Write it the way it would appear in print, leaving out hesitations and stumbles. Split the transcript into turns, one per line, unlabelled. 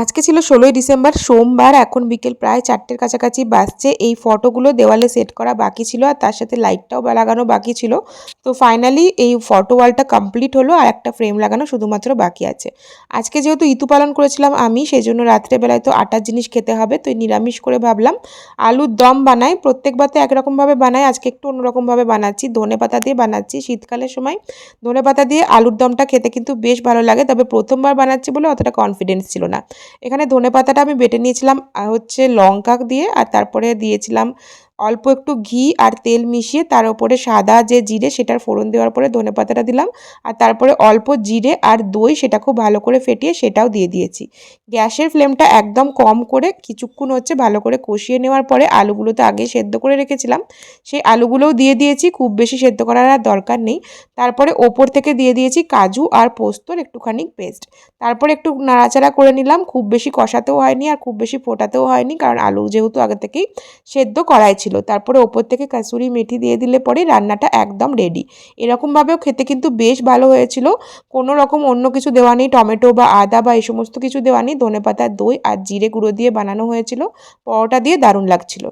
আজকে ছিল 16ই ডিসেম্বর সোমবার। এখন বিকেল প্রায় 4টের কাছাকাছি বাজছে। এই ফটোগুলো দেওয়ালে সেট করা বাকি ছিল আর তার সাথে লাইটটাও লাগানো বাকি ছিল। তো ফাইনালি এই ফটো ওয়ালটা কমপ্লিট হলো আর একটা ফ্রেম লাগানো শুধুমাত্র বাকি আছে। আজকে যেহেতু ইতু পালন করেছিলাম আমি, সেজন্য রাত্রেবেলায় তো আটার জিনিস খেতে হবে, তো নিরামিষ করে ভাবলাম আলুর দম বানাই। প্রত্যেকবার তো একরকমভাবে বানাই, আজকে একটু অন্যরকমভাবে বানাচ্ছি। ধনেপাতা দিয়ে বানাচ্ছি। শীতকালের সময় ধনেপাতা দিয়ে আলুর দমটা খেতে কিন্তু বেশ ভালো লাগে, তবে প্রথমবার বানাচ্ছি বলে অতটা কনফিডেন্স ছিল না। এখানে ধনেপাতাটা আমি বেটে নিয়েছিলাম হচ্ছে লঙ্কা দিয়ে, আর তারপরে দিয়েছিলাম অল্প একটু ঘি আর তেল মিশিয়ে, তার উপরে সাদা যে জিরে সেটার ফোড়ন দেওয়ার পরে ধনেপাতাটা দিলাম, আর তারপরে অল্প জিরে আর দই সেটা খুব ভালো করে ফেটিয়ে সেটাও দিয়ে দিয়েছি। গ্যাসের ফ্লেমটা একদম কম করে কিছুক্ষণ হচ্ছে ভালো করে কষিয়ে নেওয়ার পরে আলুগুলো তো আগে সেদ্ধ করে রেখেছিলাম, সেই আলুগুলোও দিয়ে দিয়েছি। খুব বেশি সেদ্ধ করার আর দরকার নেই। তারপরে ওপর থেকে দিয়ে দিয়েছি কাজু আর পোস্তর একটুখানি পেস্ট। তারপরে একটু নাড়াচাড়া করে নিলাম। খুব বেশি কষাতেও হয়নি আর খুব বেশি ফোটাতেও হয়নি, কারণ আলু যেহেতু আগে থেকেই সেদ্ধ করাই ছিল। তারপরে ওপর থেকে কাসুরি মেথি দিয়ে দিলে পরে রান্নাটা একদম রেডি। এরকমভাবেও খেতে কিন্তু বেশ ভালো হয়েছিল। কোনো রকম অন্য কিছু দেওয়া নেই, টমেটো বা আদা বা এই সমস্ত কিছু দেওয়া নেই। ধনেপাতা, দই আর জিরে গুঁড়ো দিয়ে বানানো হয়েছিল। পরোটা দিয়ে দারুণ লাগছিল।